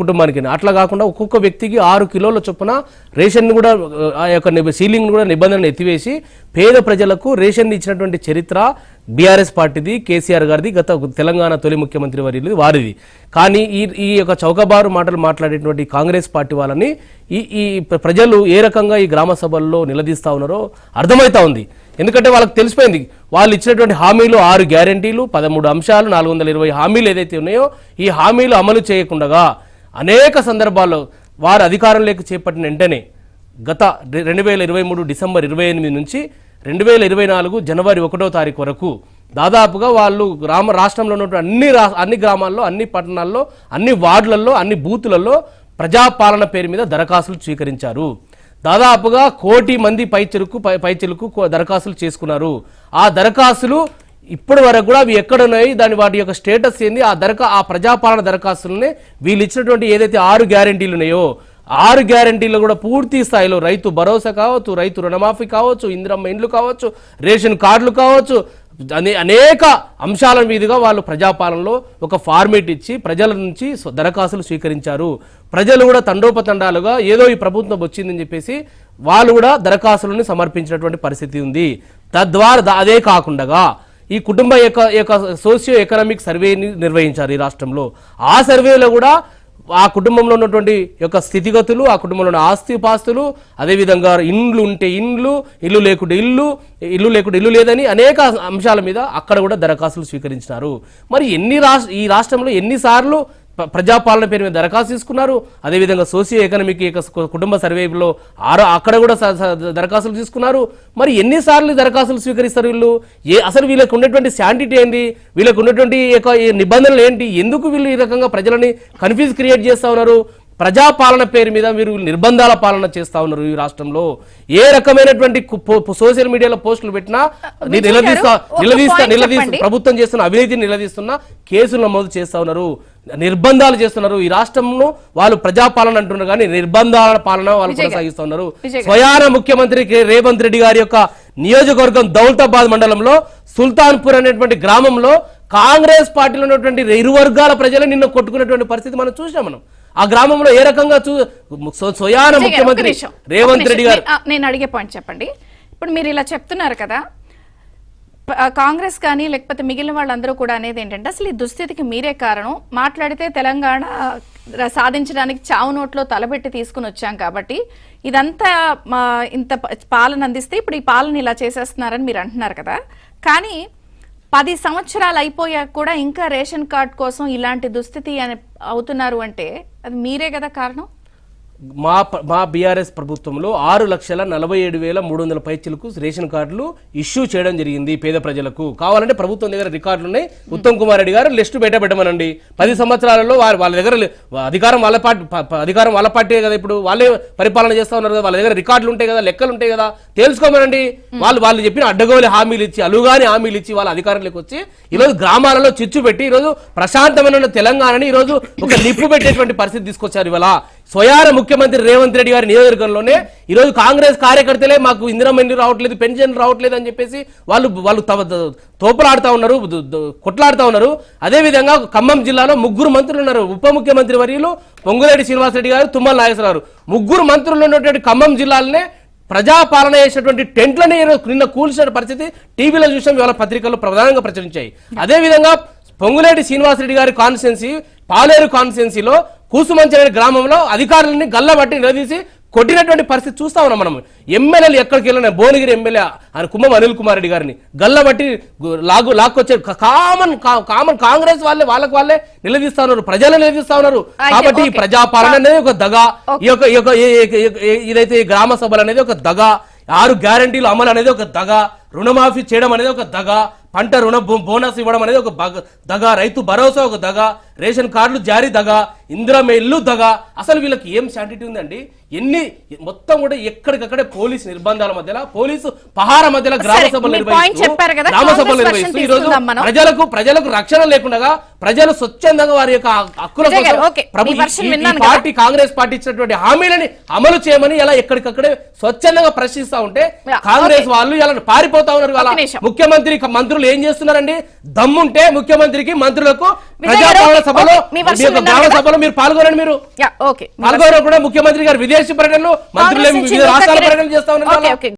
కుటుంబానికి అట్లా కాకుండా ఒక్కొక్క వ్యక్తికి 6 కిలోల చొప్పున రేషన్ కూడా ఆ యొక్క సీలింగ్ కూడా నిబంధనలు ఎత్తివేసి పేద ప్రజలకు రేషన్ ఇచ్చినటువంటి చరిత్ర బీఆర్ఎస్ పార్టీది, కేసీఆర్ గారిది, గత తెలంగాణ తొలి ముఖ్యమంత్రి వారిది. కానీ ఈ యొక్క చౌకబారు మాటలు మాట్లాడేటువంటి కాంగ్రెస్ పార్టీ వాళ్ళని ఈ ప్రజలు ఏ రకంగా ఈ గ్రామ సభల్లో నిలదీస్తా ఉన్నారో అర్థమవుతా ఉంది. ఎందుకంటే వాళ్ళకి తెలిసిపోయింది వాళ్ళు ఇచ్చినటువంటి హామీలు 6 గ్యారెంటీలు, 13 అంశాలు, 420 హామీలు ఏదైతే ఉన్నాయో ఈ హామీలు అమలు చేయకుండా అనేక సందర్భాల్లో వారు అధికారంలోకి చేపట్టిన వెంటనే గత 2023 డిసెంబర్ 28 నుంచి 2024 జనవరి 1వ తారీఖు వరకు దాదాపుగా వాళ్ళు రాష్ట్రంలో ఉన్నటువంటి అన్ని గ్రామాల్లో, అన్ని పట్టణాల్లో, అన్ని వార్డులలో, అన్ని బూతులలో ప్రజాపాలన పేరు మీద దరఖాస్తులు స్వీకరించారు. దాదాపుగా 1 కోటి మంది పైచిలుకు దరఖాస్తులు చేసుకున్నారు. ఆ దరఖాస్తులు ఇప్పటి వరకు కూడా అవి ఎక్కడున్నాయి, వాటి యొక్క స్టేటస్ ఏంది, ఆ ప్రజాపాలన దరఖాస్తులనే వీళ్ళు ఇచ్చినటువంటి ఏదైతే 6 గ్యారెంటీలు ఉన్నాయో 6 గ్యారెంటీలు కూడా పూర్తి స్థాయిలో రైతు భరోసా కావచ్చు, రైతు రుణమాఫీ కావచ్చు, ఇందిరమ్మ ఇండ్లు కావచ్చు, రేషన్ కార్డులు కావచ్చు, అనేక అంశాల మీదుగా వాళ్ళు ప్రజాపాలనలో ఒక ఫార్మేట్ ఇచ్చి ప్రజల నుంచి దరఖాస్తులు స్వీకరించారు. ప్రజలు కూడా తండోపతండాలుగా ఏదో ఈ ప్రభుత్వం వచ్చిందని చెప్పేసి వాళ్ళు కూడా దరఖాస్తులను సమర్పించినటువంటి పరిస్థితి ఉంది. తద్వారా అదే కాకుండా ఈ కుటుంబ యొక్క సోషియో ఎకనామిక్ సర్వేని నిర్వహించారు ఈ రాష్ట్రంలో. ఆ సర్వేలో కూడా ఆ కుటుంబంలో ఉన్నటువంటి యొక్క స్థితిగతులు, ఆ కుటుంబంలో ఉన్న ఆస్తిపాస్తులు, అదేవిధంగా ఇండ్లు ఉంటే ఇల్లు లేకుంటే ఇల్లు లేదని అనేక అంశాల మీద అక్కడ కూడా దరఖాస్తులు స్వీకరించినారు. మరి ఈ రాష్ట్రంలో ఎన్నిసార్లు ప్రజాపాలన పేరు మీద దరఖాస్తు తీసుకున్నారు, అదేవిధంగా సోషియో ఎకనామిక్ కుటుంబ సర్వేలో అక్కడ కూడా దరఖాస్తులు తీసుకున్నారు. మరి ఎన్నిసార్లు దరఖాస్తులు స్వీకరిస్తారు వీళ్ళు? అసలు వీళ్ళకు ఉన్నటువంటి శాంటిటీ ఏంటి, వీళ్ళకు ఉన్నటువంటి నిబంధనలు ఏంటి, ఎందుకు వీళ్ళు ఈ రకంగా ప్రజలని కన్ఫ్యూజ్ క్రియేట్ చేస్తా ఉన్నారు? ప్రజాపాలన పేరు మీద మీరు నిర్బంధాల పాలన చేస్తా ఉన్నారు. ఈ రాష్ట్రంలో ఏ రకమైనటువంటి సోషల్ మీడియాలో పోస్టులు పెట్టినా నిలదీస్తా ప్రభుత్వం చేస్తున్న అవినీతిని నిలదీస్తున్నా కేసులు నమోదు చేస్తా ఉన్నారు, నిర్బంధాలు చేస్తున్నారు. ఈ రాష్ట్రంలో వాళ్ళు ప్రజాపాలన అంటున్నారు కానీ నిర్బంధాల పాలన వాళ్ళు కొనసాగిస్తూ ఉన్నారు. స్వయాన ముఖ్యమంత్రి రేవంత్ రెడ్డి గారి యొక్క నియోజకవర్గం దౌలతాబాద్ మండలంలో సుల్తాన్పూర్ అనేటువంటి గ్రామంలో కాంగ్రెస్ పార్టీలో ఉన్నటువంటి 2 వర్గాల ప్రజలు నిన్న కొట్టుకున్నటువంటి పరిస్థితి మనం చూసాం. మనం ఆ గ్రామంలో ఏ రకంగా స్వయాన ముఖ్యమంత్రి రేవంత్ రెడ్డి గారు. నేను అడిగే పాయింట్ చెప్పండి. ఇప్పుడు మీరు ఇలా చెప్తున్నారు కదా, కాంగ్రెస్ కానీ లేకపోతే మిగిలిన వాళ్ళందరూ కూడా అనేది ఏంటంటే అసలు ఈ దుస్థితికి మీరే కారణం, మాట్లాడితే తెలంగాణ సాధించడానికి చావు నోట్లో తలబెట్టి తీసుకుని వచ్చాం కాబట్టి ఇదంతా ఇంత పాలన అందిస్తే ఇప్పుడు ఈ పాలన ఇలా చేసేస్తున్నారని మీరు అంటున్నారు కదా. కానీ 10 సంవత్సరాలు అయిపోయాక కూడా ఇంకా రేషన్ కార్డ్ కోసం ఇలాంటి దుస్థితి అవుతున్నారు అంటే అది మీరే కదా కారణం. మా బీఆర్ఎస్ ప్రభుత్వంలో 6,47,300 పైచిలకు రేషన్ కార్డులు ఇష్యూ చేయడం జరిగింది పేద ప్రజలకు. కావాలంటే ప్రభుత్వం దగ్గర రికార్డులు ఉన్నాయి. ఉత్తమ్ కుమార్ రెడ్డి గారు లిస్టు పెట్టమనండి. 10 సంవత్సరాలలో వాళ్ళ దగ్గర అధికారం వాళ్ళ పార్టీ కదా, ఇప్పుడు వాళ్ళే పరిపాలన చేస్తా ఉన్నారు కదా, వాళ్ళ దగ్గర రికార్డులు ఉంటాయి కదా, లెక్కలు ఉంటాయి కదా, తెలుసుకోమనండి. వాళ్ళు చెప్పిన అడ్డగోలు హామీలు ఇచ్చి, అలుగాని హామీలు ఇచ్చి వాళ్ళ అధికారంలోకి వచ్చి ఈరోజు గ్రామాలలో చిచ్చు పెట్టి ఈరోజు ప్రశాంతమైన తెలంగాణని ఈరోజు ఒక నిప్పు పెట్టేటువంటి పరిస్థితి తీసుకొచ్చారు. ఇవాళ స్వయాన ముఖ్యమంత్రి రేవంత్ రెడ్డి గారి నియోజకవర్గంలోనే ఈరోజు కాంగ్రెస్ కార్యకర్తలే మాకు ఇందిరమ్మ ఇండ్లు రావట్లేదు, పెన్షన్ రావట్లేదు అని చెప్పేసి వాళ్ళు తోపులాడుతూ ఉన్నారు, కొట్లాడుతూ ఉన్నారు. అదేవిధంగా ఖమ్మం జిల్లాలో 3 మంత్రులు ఉన్నారు. ఉప ముఖ్యమంత్రి వర్యులు పొంగులేటి శ్రీనివాసరెడ్డి గారు, తుమ్మల నాగేశ్వరరావు, 3 మంత్రులు ఉన్నటువంటి ఖమ్మం జిల్లాలోనే ప్రజాపాలన చేసినటువంటి టెంట్లని నిన్న కూల్చిన పరిస్థితి టీవీలో చూసాం, ఇవాళ పత్రికల్లో ప్రధానంగా ప్రచురించాయి. అదేవిధంగా పొంగులేటి శ్రీనివాసరెడ్డి గారి కాన్స్టిట్యున్సీ పాలేరు కాన్స్టిట్యున్సీలో కూసుమంచి గ్రామంలో అధికారులని గల్లబట్టి నిలదీసి కొట్టినటువంటి పరిస్థితి చూస్తా ఉన్నాం మనం. ఎమ్మెల్యేలు ఎక్కడికి వెళ్ళిన భువనగిరి ఎమ్మెల్యే కుమ్మం అనిల్ కుమార్ రెడ్డి గారిని గల్లబట్టి లాక్కొచ్చారు. కామన్ కాంగ్రెస్ వాళ్ళే నిలదీస్తా ఉన్నారు, ప్రజలు నిలదీస్తా ఉన్నారు. కాబట్టి ఈ ప్రజాపాలన అనేది ఒక దగా, ఇదైతే గ్రామ సభలు అనేది ఒక దగా, 6 గ్యారెంటీలు అమలు అనేది ఒక దగా, రుణమాఫీ చేయడం అనేది ఒక దగా, పంట రుణ బోనస్ ఇవ్వడం అనేది ఒక దగా, రైతు భరోసా ఒక దగా, రేషన్ కార్డులు జారీ దగా, ఇందిరమ్మ ఇల్లు దగా. అసలు వీళ్ళకి ఏం శాంటిటీ ఉందండి? మొత్తం కూడా ఎక్కడికక్కడే పోలీసు నిర్బంధాల మధ్యలో, పోలీసు పహార మధ్యలో గ్రామ సభలు నిర్వహిస్తూ ఈరోజు ప్రజలకు రక్షణ లేకుండా ప్రజలు స్వచ్ఛందంగా వారి యొక్క హక్కుల కోసం పార్టీ కాంగ్రెస్ పార్టీ ఇచ్చినటువంటి హామీలని అమలు చేయమని ఇలా ఎక్కడికక్కడే స్వచ్ఛందంగా ప్రశ్నిస్తా ఉంటే కాంగ్రెస్ వాళ్ళు ఇలా పారిపోతా మర్చిపోతా ఉన్నారు ఇవాళ. ఒక్క నిమిషం. మంత్రులు ఏం చేస్తున్నారండి? దమ్ముంటే ముఖ్యమంత్రికి మంత్రులకు విజయ్ గారు, ప్రజాపాలన సభలో ఓకే, మీ వర్షం మీ యొక్క గ్రామ విన్నారు కదా? సభలో మీరు పాల్గొనండి. మీరు యా, ఓకే. పాల్గొనకుండా ముఖ్యమంత్రి గారు విదేశీ పర్యటనలు, మంత్రులు కాంగ్రెస్ నుంచి వివిధ రాష్ట్రాల కిరణ్- పర్యటనలు చేస్తా ఉన్నారు ఓకే, ఇవాళ. ఓకే.